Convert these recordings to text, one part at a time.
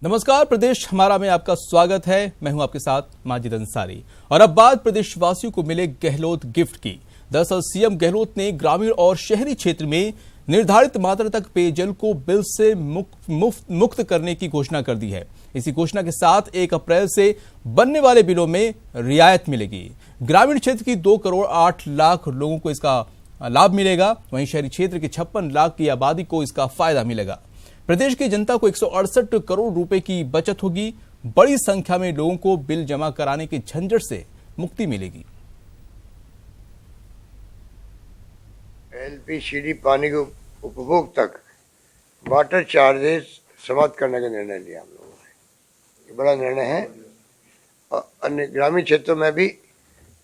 नमस्कार, प्रदेश हमारा में आपका स्वागत है। मैं हूं आपके साथ माजिद अंसारी। और अब बात प्रदेशवासियों को मिले गहलोत गिफ्ट की। दरअसल सीएम गहलोत ने ग्रामीण और शहरी क्षेत्र में निर्धारित मात्रा तक पेयजल को बिल से मुक्त करने की घोषणा कर दी है। इसी घोषणा के साथ 1 अप्रैल से बनने वाले बिलों में रियायत मिलेगी। ग्रामीण क्षेत्र की 2 करोड़ 8 लाख लोगों को इसका लाभ मिलेगा, वहीं शहरी क्षेत्र की 56 लाख की आबादी को इसका फायदा मिलेगा। प्रदेश की जनता को 168 करोड़ रुपए की बचत होगी। बड़ी संख्या में लोगों को बिल जमा कराने के झंझट से मुक्ति मिलेगी। एलपीसीडी पानी के उपभोग तक वाटर चार्जेस समाप्त करने का निर्णय लिया हम लोगों ने। ये बड़ा निर्णय है। और अन्य ग्रामीण क्षेत्रों में भी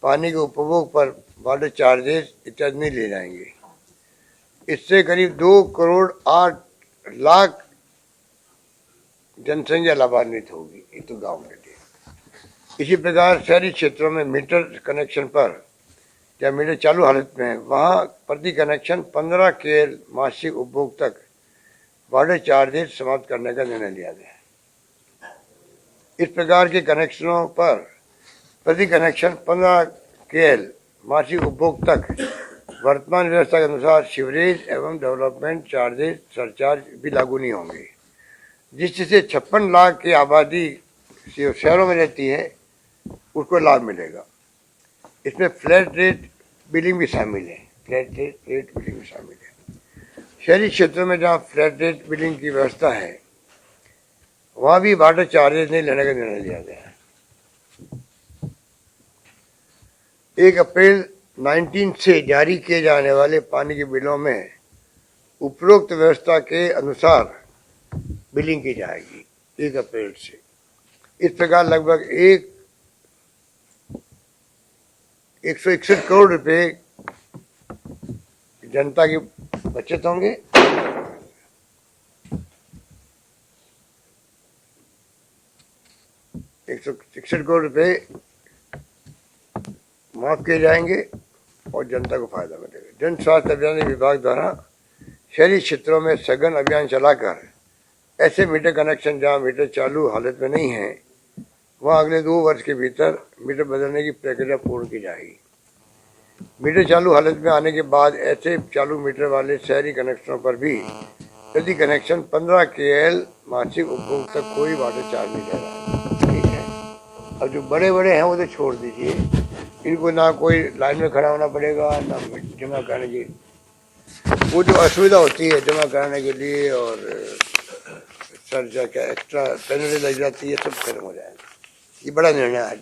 पानी के उपभोग पर वाटर चार्जेस इत्यादि नहीं ले जाएंगे। इससे करीब 2 करोड़ 8 लाख जनसंख्या लाभान्वित होगी, ये तो गांव के लिए। इसी प्रकार शहरी क्षेत्रों में मीटर कनेक्शन पर या मीटर चालू हालत में वहां प्रति कनेक्शन 15 केएल मासिक उपभोग तक वाटर चार्जेस समाप्त करने का निर्णय लिया गया। इस प्रकार के कनेक्शनों पर प्रति कनेक्शन 15 केएल मासिक उपभोग तक वर्तमान व्यवस्था के अनुसार सीवरेज एवं डेवलपमेंट चार्जेस सरचार्ज भी लागू नहीं होंगे, जिससे 56 लाख की आबादी शहरों में रहती है उसको लाभ मिलेगा। इसमें फ्लैट रेट बिलिंग भी शामिल है। फ्लैट रेट बिलिंग भी शामिल है। शहरी क्षेत्रों में जहां फ्लैट रेट बिलिंग की व्यवस्था है वहां भी वाटर चार्जेस नहीं लेने का निर्णय लिया गया है। 1 अप्रैल 19 से जारी किए जाने वाले पानी के बिलों में उपरोक्त व्यवस्था के अनुसार बिलिंग की जाएगी 1 अप्रैल से। इस प्रकार लगभग 161 करोड़ रुपए जनता की बचत होंगे। 161 करोड़ रुपए माफ किए जाएंगे और जनता को फायदा मिलेगा। जन स्वास्थ्य अभियान विभाग द्वारा शहरी क्षेत्रों में सघन अभियान चलाकर ऐसे मीटर कनेक्शन जहां मीटर चालू हालत में नहीं है वहां अगले 2 वर्ष के भीतर मीटर बदलने की प्रक्रिया पूर्ण की जाएगी। मीटर चालू हालत में आने के बाद ऐसे चालू मीटर वाले शहरी कनेक्शनों पर भी प्रति कनेक्शन 15 केएल मासिक उपभोग तक कोई वाटर चार्ज नहीं ले रहा। ठीक है। अब जो बड़े बड़े हैं वो तो छोड़ दीजिए, इनको ना कोई लाइन में खड़ा होना पड़ेगा ना जमा कराने की वो जो असुविधा होती है जमा कराने के लिए और सर क्या एक्स्ट्रा पेनल्टी लग जाती है, सब खत्म हो जाएगा। ये बड़ा निर्णय आज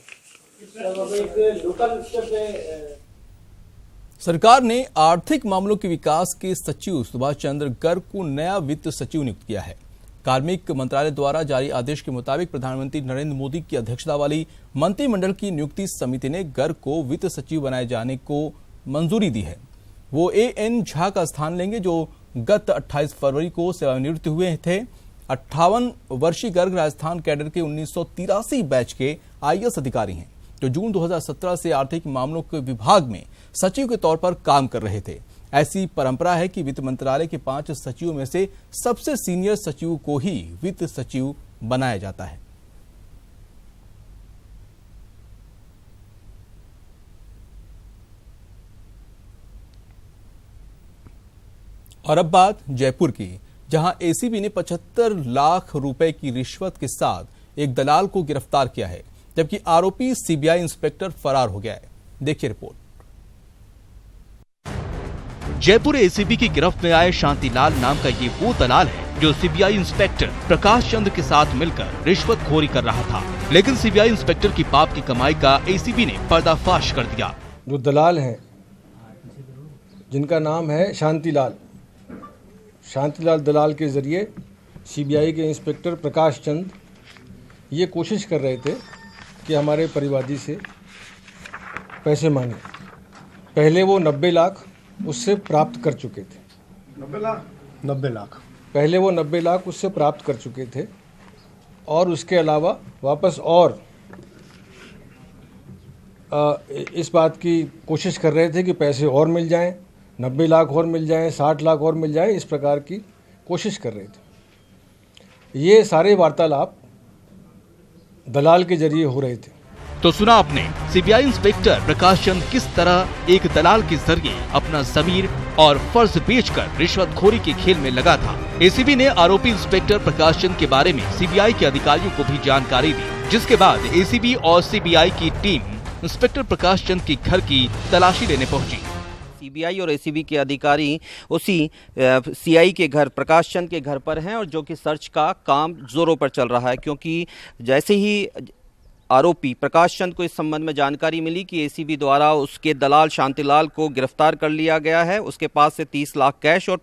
सरकार ने आर्थिक मामलों के विकास के सचिव सुभाष चंद्र गर्ग को नया वित्त सचिव नियुक्त किया है। कार्मिक मंत्रालय द्वारा जारी आदेश के मुताबिक प्रधानमंत्री नरेंद्र मोदी की अध्यक्षता वाली मंत्रिमंडल की नियुक्ति समिति ने गर्ग को वित्त सचिव बनाए जाने को मंजूरी दी है। वो एएन झा का स्थान लेंगे, जो गत 28 फरवरी को सेवानिवृत्त हुए थे। 58 वर्षीय गर्ग राजस्थान कैडर के 1983 बैच के आईएएस अधिकारी हैं, जो जून 2017 से आर्थिक मामलों के विभाग में सचिव के तौर पर काम कर रहे थे। ऐसी परंपरा है कि वित्त मंत्रालय के 5 सचिवों में से सबसे सीनियर सचिव को ही वित्त सचिव बनाया जाता है। और अब बात जयपुर की, जहां एसीबी ने 75 लाख रुपए की रिश्वत के साथ एक दलाल को गिरफ्तार किया है, जबकि आरोपी सीबीआई इंस्पेक्टर फरार हो गया है। देखिए रिपोर्ट। जयपुर एसीबी की गिरफ्त में आए शांतिलाल नाम का ये वो दलाल है जो सीबीआई इंस्पेक्टर प्रकाश चंद्र के साथ मिलकर रिश्वतखोरी कर रहा था। लेकिन सीबीआई इंस्पेक्टर की पाप की कमाई का एसीबी ने पर्दाफाश कर दिया। जो दलाल हैं, जिनका नाम है शांतिलाल दलाल के जरिए सीबीआई के इंस्पेक्टर प्रकाश चंद्र ये कोशिश कर रहे थे कि हमारे परिवादी से पैसे मांगे। पहले वो 90 लाख उससे प्राप्त कर चुके थे। 90 लाख पहले वो 90 लाख उससे प्राप्त कर चुके थे और उसके अलावा वापस और इस बात की कोशिश कर रहे थे कि पैसे और मिल जाएं, 90 लाख और मिल जाएं, 60 लाख और मिल जाएं, इस प्रकार की कोशिश कर रहे थे। ये सारे वार्तालाप दलाल के जरिए हो रहे थे। तो सुना आपने सीबीआई इंस्पेक्टर प्रकाश चंद किस तरह एक दलाल के जरिए अपना जमीर और फर्ज बेचकर रिश्वतखोरी के खेल में लगा था। एसीबी ने आरोपी इंस्पेक्टर प्रकाश चंद के बारे में सीबीआई के अधिकारियों को भी जानकारी दी, जिसके बाद एसीबी और सीबीआई की टीम इंस्पेक्टर प्रकाश चंद के घर की तलाशी लेने पहुंची। सीबीआई और एसीबी के अधिकारी उसी सीआई के घर प्रकाश चंद के घर पर हैं और जो कि सर्च का काम जोरों पर चल रहा है, क्योंकि जैसे ही आरोपी प्रकाश चंद को इस संबंध में जानकारी मिली कि एसीबी द्वारा उसके दलाल शांतिलाल को गिरफ्तार कर लिया गया है, उसके पास से 30 लाख कैश और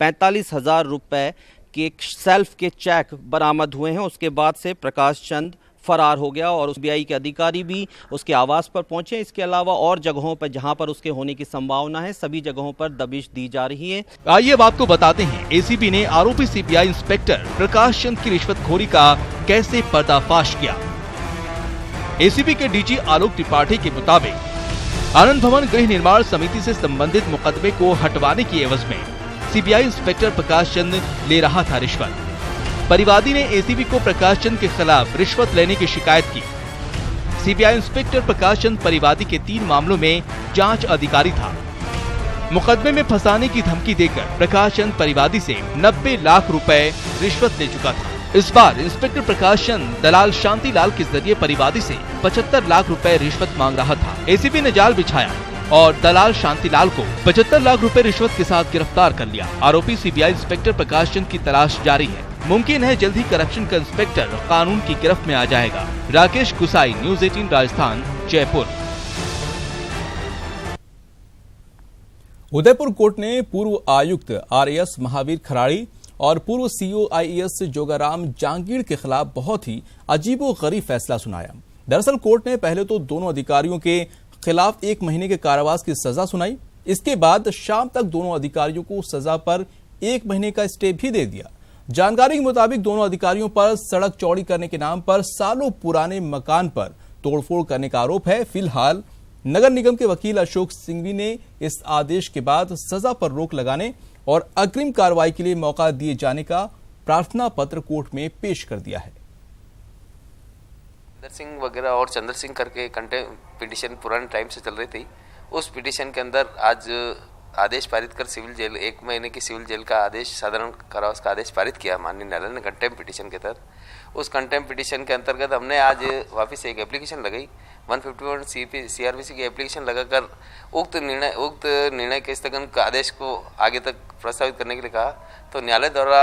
45,000 रुपए के सेल्फ के चेक बरामद हुए हैं। उसके बाद से प्रकाश चंद फरार हो गया और सीबीआई के अधिकारी भी उसके आवास पर पहुंचे। इसके अलावा और जगहों पर जहां पर उसके होने की संभावना है, सभी जगहों पर दबिश दी जा रही है। आइए अब आपको बताते हैं एसीबी ने आरोपी सीबीआई इंस्पेक्टर प्रकाश चंद की रिश्वतखोरी का कैसे पर्दाफाश किया। एसीबी के डीजी आलोक त्रिपाठी के मुताबिक आनंद भवन गृह निर्माण समिति से संबंधित मुकदमे को हटवाने की एवज में सीबीआई इंस्पेक्टर प्रकाश चंद ले रहा था रिश्वत। परिवादी ने एसीबी को प्रकाश चंद के खिलाफ रिश्वत लेने की शिकायत की। सीबीआई इंस्पेक्टर प्रकाश चंद परिवादी के 3 मामलों में जांच अधिकारी था। मुकदमे में फंसाने की धमकी देकर प्रकाश चंद परिवादी से 90 लाख रुपए रिश्वत ले चुका था। इस बार इंस्पेक्टर प्रकाश चंद दलाल शांतिलाल के जरिए परिवादी से 75 लाख रुपए रिश्वत मांग रहा था। एसीबी ने जाल बिछाया और दलाल शांतिलाल को 75 लाख रुपए रिश्वत के साथ गिरफ्तार कर लिया। आरोपी सीबीआई इंस्पेक्टर प्रकाश चंद की तलाश जारी है। मुमकिन है जल्द ही करप्शन का इंस्पेक्टर कानून की गिरफ्त में आ जाएगा। राकेश कुसाई, न्यूज़ 18 राजस्थान, जयपुर। उदयपुर कोर्ट ने पूर्व आयुक्त आरएएस महावीर खराड़ी और पूर्व सीईओ आईएएस जोगाराम जांगीड़ के खिलाफ बहुत ही अजीबोगरीब फैसला सुनाया। दरअसल कोर्ट ने पहले तो दोनों अधिकारियों के खिलाफ 1 महीने के कारावास की सजा सुनाई। इसके बाद शाम तक दोनों अधिकारियों को सजा पर 1 महीने का स्टे भी दे दिया। जानकारी के मुताबिक दोनों अधिकारियों पर सड़क चौड़ी करने के नाम पर सालों पुराने मकान पर तोड़फोड़ करने का आरोप है। फिलहाल नगर निगम के वकील अशोक सिंघवी ने इस आदेश के बाद सजा पर रोक लगाने और अग्रिम कार्रवाई के लिए मौका दिए जाने का प्रार्थना पत्र कोर्ट में पेश कर दिया है। चंद्र सिंह वगैरह और चंद्र सिंह करके कंटेम्प्ट पिटीशन पुराने टाइम से चल रही थी। उस पिटीशन के अंदर आज आदेश पारित कर सिविल जेल 1 महीने की सिविल जेल का आदेश, साधारण कारावास का आदेश पारित किया माननीय न्यायालय ने कंटेम्प्ट पिटीशन के तहत। उस कंटेम्प्ट पिटीशन के अंतर्गत हमने आज वापस एक एप्लीकेशन लगाई, 151 सीआरपीसी की एप्लीकेशन लगाकर उक्त निर्णय के स्थगन का आदेश को आगे तक प्रस्तावित करने के लिए कहा। तो न्यायालय द्वारा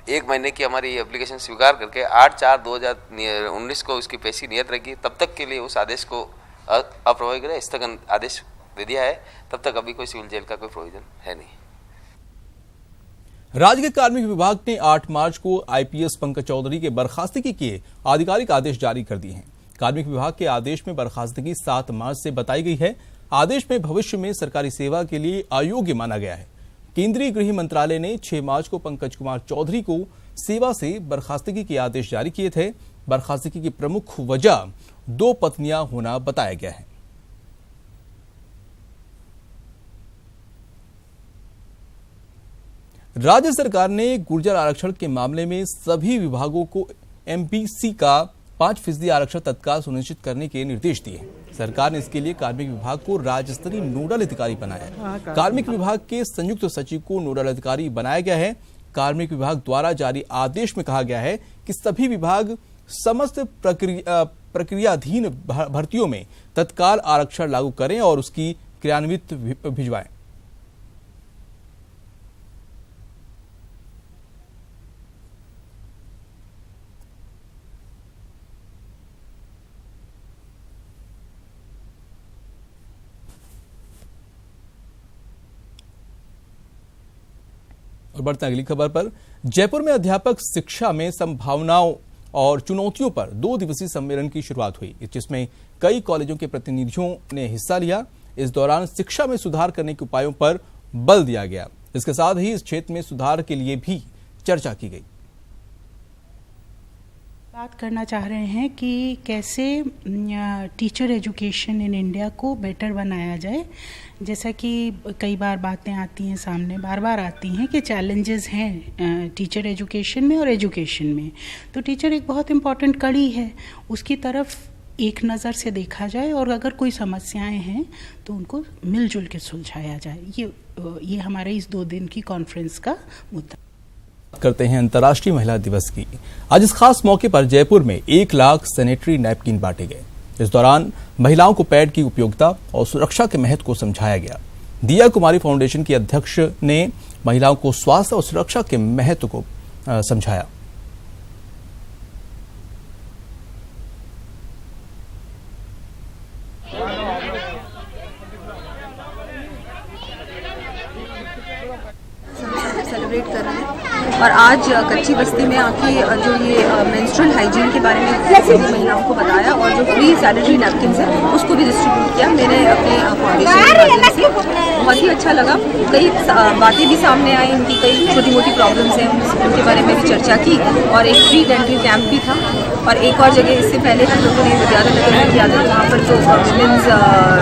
1 महीने की हमारी एप्लीकेशन स्वीकार करके 8/4/2019 को उसकी पेशी नियत रखी। तब तक के लिए उस आदेश को अप्रभावी करे स्थगन आदेश दे दिया है। तब तक अभी कोई सिविल जेल का कोई प्रोविजन है नहीं। राज्य के कार्मिक विभाग ने 8 मार्च को आईपीएस पंकज चौधरी के बर्खास्तगी के आधिकारिक आदेश जारी कर दिए हैं। कार्मिक विभाग के आदेश में बर्खास्तगी 7 मार्च से बताई गई है। आदेश में भविष्य में सरकारी सेवा के लिए अयोग्य माना गया है। केंद्रीय गृह मंत्रालय ने 6 मार्च को पंकज कुमार चौधरी को सेवा से बर्खास्तगी के आदेश जारी किए थे। बर्खास्तगी की प्रमुख वजह 2 पत्नियां होना बताया गया है। राज्य सरकार ने गुर्जर आरक्षण के मामले में सभी विभागों को एमपीसी का 5% आरक्षण तत्काल सुनिश्चित करने के निर्देश दिए हैं। सरकार ने इसके लिए कार्मिक विभाग को राज्य स्तरीय नोडल अधिकारी बनाया है। कार्मिक विभाग के संयुक्त सचिव को नोडल अधिकारी बनाया गया है। कार्मिक विभाग द्वारा जारी आदेश में कहा गया है कि सभी विभाग समस्त प्रक्रियाधीन भर्तियों में तत्काल आरक्षण लागू करें और उसकी क्रियान्वित भिजवाएं। और बढ़ते अगली खबर पर। जयपुर में अध्यापक शिक्षा में संभावनाओं और चुनौतियों पर 2 दिवसीय सम्मेलन की शुरुआत हुई, जिसमें कई कॉलेजों के प्रतिनिधियों ने हिस्सा लिया। इस दौरान शिक्षा में सुधार करने के उपायों पर बल दिया गया। इसके साथ ही इस क्षेत्र में सुधार के लिए भी चर्चा की गई। बात करना चाह रहे हैं कि कैसे टीचर एजुकेशन इन इंडिया को बेटर बनाया जाए। जैसा कि कई बार बातें आती हैं सामने, बार बार आती हैं कि चैलेंजेस हैं टीचर एजुकेशन में और एजुकेशन में। तो टीचर एक बहुत इम्पॉर्टेंट कड़ी है, उसकी तरफ एक नज़र से देखा जाए और अगर कोई समस्याएं हैं तो उनको मिलजुल के सुलझाया जाए। ये हमारे इस 2 दिन की कॉन्फ्रेंस का मुद्दा। करते हैं अंतर्राष्ट्रीय महिला दिवस की। आज इस खास मौके पर जयपुर में 1 लाख सैनिटरी नैपकिन बांटे गए। इस दौरान महिलाओं को पैड की उपयोगिता और सुरक्षा के महत्व को समझाया गया। दिया कुमारी फाउंडेशन की अध्यक्ष ने महिलाओं को स्वास्थ्य और सुरक्षा के महत्व को समझाया। सेलिब्रेट कर रहे हैं और आज कच्ची बस्ती में आके जो ये मेंस्ट्रुअल हाइजीन के बारे में सभी महिलाओं को बताया और जो फ्री सैनिटरी नैपकिन है उसको भी डिस्ट्रीब्यूट किया मैंने अपने फाउंडेशन से। बहुत ही अच्छा लगा। कई बातें भी सामने आई, इनकी कई छोटी मोटी प्रॉब्लम्स हैं, उनके बारे में भी चर्चा की और एक फ्री डेंटल कैंप भी था। और एक और जगह इससे पहले हम लोगों ने विद्यानगर में किया था, वहाँ पर जो वुमेन्स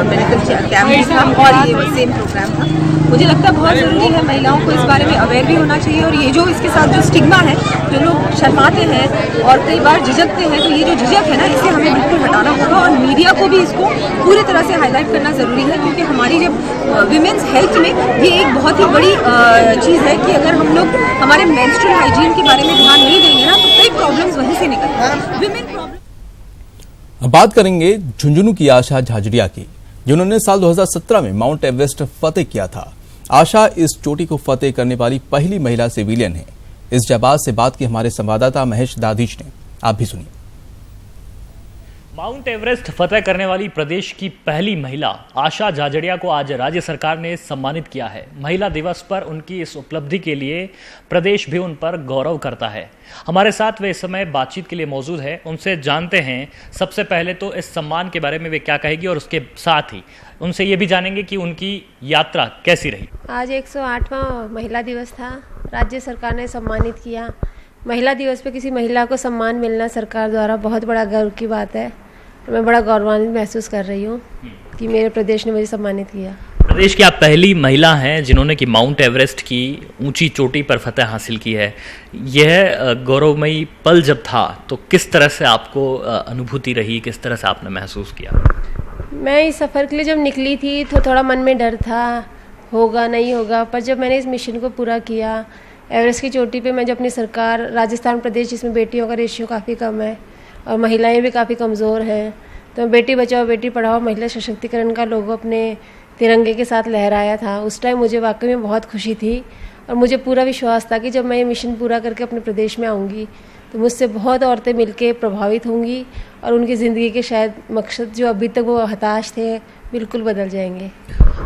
मेडिकल कैंप भी था और ये सेम प्रोग्राम था। मुझे लगता है बहुत ज़रूरी है महिलाओं को इस बारे में अवेयर भी होना चाहिए और ये जो इसके साथ जो स्टिग्मा है, जो लोग शर्माते हैं और कई बार झिझकते हैं, तो ये जो झिझक है ना, इसे हमें बिल्कुल हटाना होगा और मीडिया को भी इसको पूरी तरह से हाईलाइट करना ज़रूरी है क्योंकि हमारी जब विमेंस हेल्थ में ये एक बहुत ही बड़ी चीज़ है कि अगर हम लोग हमारे मेंस्ट्रुअल हाइजीन के बारे में ध्यान नहीं देंगे ना तो कई प्रॉब्लम्स वहीं से निकलती हैं। Women problem. बात करेंगे झुंझुनू की आशा झाझड़िया की, जिन्होंने साल 2017 में माउंट एवरेस्ट फतेह किया था। आशा इस चोटी को फतेह करने वाली पहली महिला सिविलियन है। इस जाबाज से बात की हमारे संवाददाता महेश दाधीच ने, आप भी सुनिए। माउंट एवरेस्ट फतेह करने वाली प्रदेश की पहली महिला आशा झाझड़िया को आज राज्य सरकार ने सम्मानित किया है। महिला दिवस पर उनकी इस उपलब्धि के लिए प्रदेश भी उन पर गौरव करता है। हमारे साथ वे इस समय बातचीत के लिए मौजूद है, उनसे जानते हैं सबसे पहले तो इस सम्मान के बारे में वे क्या कहेगी और उसके साथ ही उनसे ये भी जानेंगे कि उनकी यात्रा कैसी रही। आज 108वां महिला दिवस था, राज्य सरकार ने सम्मानित किया। महिला दिवस पे किसी महिला को सम्मान मिलना सरकार द्वारा बहुत बड़ा गर्व की बात है। मैं बड़ा गौरवान्वित महसूस कर रही हूँ कि मेरे प्रदेश ने मुझे सम्मानित किया। प्रदेश की आप पहली महिला हैं जिन्होंने कि माउंट एवरेस्ट की ऊंची चोटी पर फतेह हासिल की है। यह गौरवमयी पल जब था तो किस तरह से आपको अनुभूति रही, किस तरह से आपने महसूस किया? मैं इस सफ़र के लिए जब निकली थी तो थोड़ा मन में डर था, होगा नहीं होगा, पर जब मैंने इस मिशन को पूरा किया, एवरेस्ट की चोटी पे मैं जब अपनी सरकार राजस्थान प्रदेश जिसमें बेटियों का रेशियो काफ़ी कम है और महिलाएं भी काफ़ी कमज़ोर हैं, तो बेटी बचाओ बेटी पढ़ाओ महिला सशक्तिकरण का लोगो अपने तिरंगे के साथ लहराया था। उस टाइम मुझे वाकई में बहुत खुशी थी और मुझे पूरा विश्वास था कि जब मैं ये मिशन पूरा करके अपने प्रदेश में आऊँगी तो मुझसे बहुत औरतें मिलके प्रभावित होंगी और उनकी ज़िंदगी के शायद मकसद जो अभी तक वो हताश थे बिल्कुल बदल जाएंगे।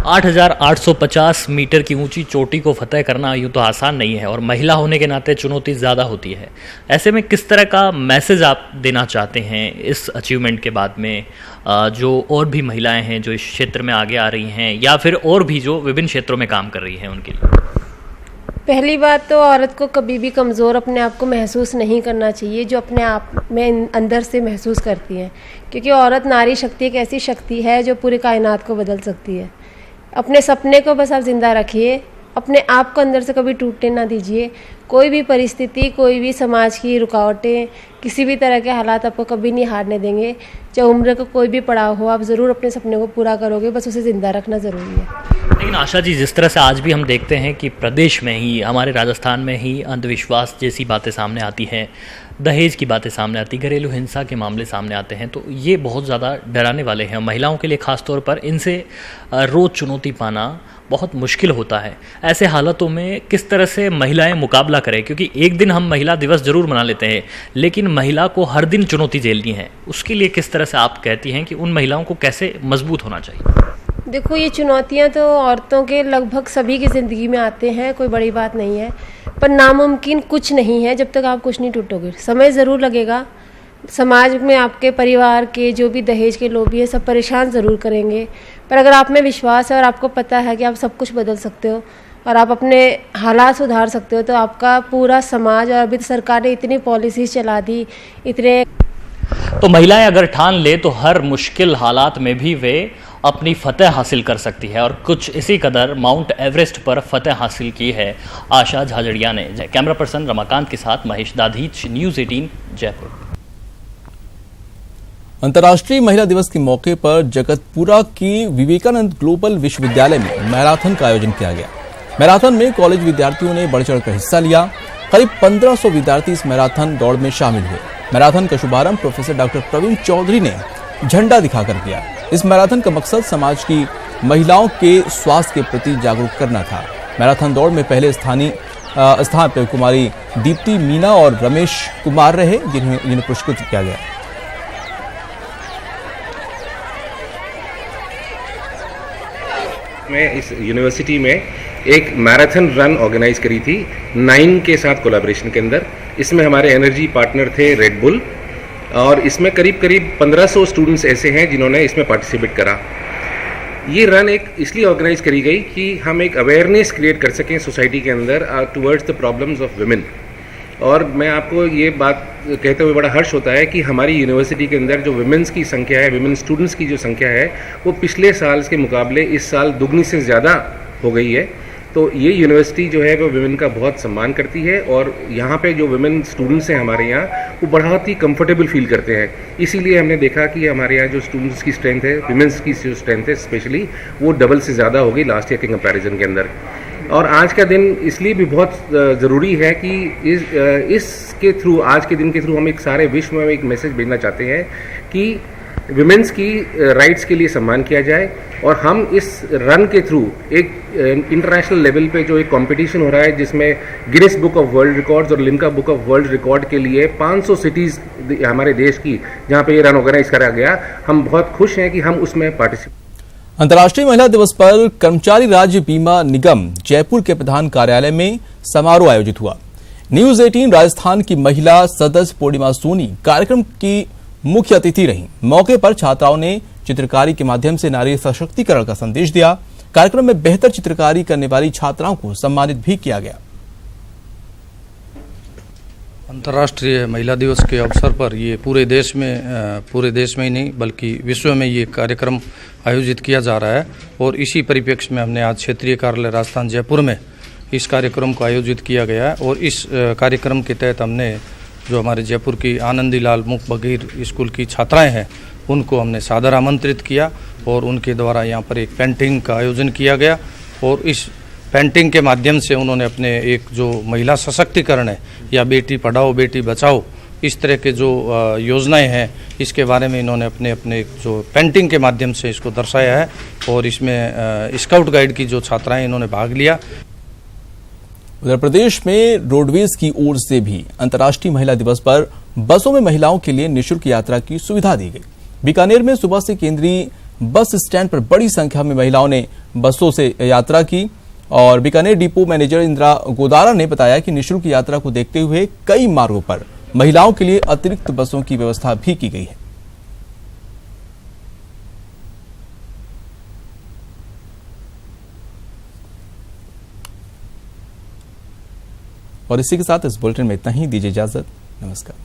8,850 मीटर की ऊंची चोटी को फतेह करना यूँ तो आसान नहीं है और महिला होने के नाते चुनौती ज़्यादा होती है। ऐसे में किस तरह का मैसेज आप देना चाहते हैं इस अचीवमेंट के बाद में, जो और भी महिलाएं हैं जो इस क्षेत्र में आगे आ रही हैं या फिर और भी जो विभिन्न क्षेत्रों में काम कर रही हैं उनके लिए? पहली बात तो औरत को कभी भी कमज़ोर अपने आप को महसूस नहीं करना चाहिए जो अपने आप में अंदर से महसूस करती हैं, क्योंकि औरत नारी शक्ति एक ऐसी शक्ति है जो पूरी कायनात को बदल सकती है। अपने सपने को बस आप ज़िंदा रखिए, अपने आप को अंदर से कभी टूटने ना दीजिए। कोई भी परिस्थिति, कोई भी समाज की रुकावटें, किसी भी तरह के हालात आपको कभी नहीं हारने देंगे। चाहे उम्र का कोई भी पड़ाव हो, आप ज़रूर अपने सपने को पूरा करोगे, बस उसे ज़िंदा रखना ज़रूरी है। लेकिन आशा जी, जिस तरह से आज भी हम देखते हैं कि प्रदेश में ही, हमारे राजस्थान में ही अंधविश्वास जैसी बातें सामने आती हैं, दहेज की बातें सामने आती, घरेलू हिंसा के मामले सामने आते हैं, तो ये बहुत ज़्यादा डराने वाले हैं। महिलाओं के लिए ख़ास तौर पर इनसे रोज़ चुनौती पाना बहुत मुश्किल होता है। ऐसे हालातों में किस तरह से महिलाएं मुकाबला करें, क्योंकि एक दिन हम महिला दिवस ज़रूर मना लेते हैं लेकिन महिला को हर दिन चुनौती झेलनी है, उसके लिए किस तरह से आप कहती हैं कि उन महिलाओं को कैसे मजबूत होना चाहिए? देखो, ये चुनौतियां तो औरतों के लगभग सभी की ज़िंदगी में आते हैं, कोई बड़ी बात नहीं है, पर नामुमकिन कुछ नहीं है जब तक आप कुछ नहीं टूटोगे। समय ज़रूर लगेगा, समाज में आपके परिवार के जो भी दहेज के लोभी है सब परेशान ज़रूर करेंगे, पर अगर आप में विश्वास है और आपको पता है कि आप सब कुछ बदल सकते हो, और आप अपने हालात सुधार सकते हो, तो आपका पूरा समाज, और अभी तो सरकार ने इतनी पॉलिसीज चला दी, इतने। तो महिलाएं अगर ठान ले तो हर मुश्किल हालात में भी वे अपनी फतेह हासिल कर सकती है, और कुछ इसी कदर माउंट एवरेस्ट पर फतेह हासिल की है आशा झाझड़िया ने। कैमरा पर्सन रमाकांत के साथ महेश दाधीच, न्यूज़ 18 जयपुर। अंतर्राष्ट्रीय महिला दिवस के मौके पर जगतपुरा की विवेकानंद ग्लोबल विश्वविद्यालय में मैराथन का आयोजन किया गया। मैराथन में कॉलेज विद्यार्थियों ने बढ़ चढ़कर हिस्सा लिया। करीब 1500 विद्यार्थी इस मैराथन दौड़ में शामिल हुए। मैराथन का शुभारंभ प्रोफेसर डॉक्टर प्रवीण चौधरी ने झंडा दिखाकर किया। इस मैराथन का मकसद समाज की महिलाओं के स्वास्थ्य के प्रति जागरूक करना था। मैराथन दौड़ में पहले स्थान पर कुमारी दीप्ति मीना और रमेश कुमार रहे, जिन्हें पुरस्कृत किया गया। मैं इस यूनिवर्सिटी में एक मैराथन रन ऑर्गेनाइज करी थी 9 के साथ कोलैबोरेशन के अंदर। इसमें हमारे एनर्जी पार्टनर थे रेड बुल, और इसमें करीब 1500 स्टूडेंट्स ऐसे हैं जिन्होंने इसमें पार्टिसिपेट करा। ये रन एक इसलिए ऑर्गेनाइज करी गई कि हम एक अवेयरनेस क्रिएट कर सकें सोसाइटी के अंदर towards the problems of women. और मैं आपको ये बात कहते हुए बड़ा हर्ष होता है कि हमारी यूनिवर्सिटी के अंदर जो वुमेन्स की संख्या है, वुमेन स्टूडेंट्स की जो संख्या है, वो पिछले साल के मुकाबले इस साल दुगनी से ज़्यादा हो गई है। तो ये यूनिवर्सिटी जो है वो वुमेन का बहुत सम्मान करती है, और यहाँ पे जो वुमेन स्टूडेंट्स हैं हमारे यहाँ, वो बहुत ही कंफर्टेबल फील करते हैं। इसीलिए हमने देखा कि हमारे यहाँ जो स्टूडेंट्स की स्ट्रेंथ है, वुमेन्स की जो स्ट्रेंथ है स्पेशली, वो डबल से ज़्यादा हो गई लास्ट ईयर के कंपैरिजन के अंदर। और आज का दिन इसलिए भी बहुत ज़रूरी है कि इसके थ्रू, आज के दिन के थ्रू हम एक सारे विश्व में एक मैसेज भेजना चाहते हैं कि विमेंस की राइट्स के लिए सम्मान किया जाए। और हम इस रन के थ्रू एक इंटरनेशनल लेवल पे जो एक कंपटीशन हो रहा है, जिसमें Guinness book of world records और Limca book of world record के लिए 500 सिटीज़ हमारे देश की जहाँ पे ये रन ऑर्गेनाइज करा गया, हम बहुत खुश हैं कि हम उसमें पार्टिसिपेट। अंतर्राष्ट्रीय महिला दिवस पर कर्मचारी राज्य बीमा निगम जयपुर के प्रधान कार्यालय में समारोह आयोजित हुआ। न्यूज़ 18 राजस्थान की महिला सदस्य पूर्णिमा सोनी कार्यक्रम की मुख्य अतिथि रहीं। मौके पर छात्राओं ने चित्रकारी के माध्यम से नारी सशक्तिकरण का संदेश दिया। कार्यक्रम में बेहतर चित्रकारी करने वाली छात्राओं को सम्मानित भी किया गया। अंतर्राष्ट्रीय महिला दिवस के अवसर पर ये पूरे देश में ही नहीं बल्कि विश्व में ये कार्यक्रम आयोजित किया जा रहा है, और इसी परिप्रेक्ष्य में हमने आज क्षेत्रीय कार्यालय राजस्थान जयपुर में इस कार्यक्रम को आयोजित किया गया है। और इस कार्यक्रम के तहत हमने जो हमारे जयपुर की आनंदी लाल मुख बघीर स्कूल की छात्राएं हैं, उनको हमने सादर आमंत्रित किया, और उनके द्वारा यहाँ पर एक पेंटिंग का आयोजन किया गया। और इस पेंटिंग के माध्यम से उन्होंने अपने एक जो महिला सशक्तिकरण है, या बेटी पढ़ाओ बेटी बचाओ, इस तरह के जो योजनाएं हैं, इसके बारे में इन्होंने अपने जो पेंटिंग के माध्यम से इसको दर्शाया है। और इसमें स्काउट गाइड की जो छात्राएं इन्होंने भाग लिया। उधर प्रदेश में रोडवेज की ओर से भी अंतर्राष्ट्रीय महिला दिवस पर बसों में महिलाओं के लिए निःशुल्क यात्रा की सुविधा दी गई। बीकानेर में सुबह से केंद्रीय बस स्टैंड पर बड़ी संख्या में महिलाओं ने बसों से यात्रा की, और बीकानेर डिपो मैनेजर इंदिरा गोदारा ने बताया कि निःशुल्क यात्रा को देखते हुए कई मार्गों पर महिलाओं के लिए अतिरिक्त बसों की व्यवस्था भी की गई है। और इसी के साथ इस बुलेटिन में इतना ही। दीजिए इजाजत। नमस्कार।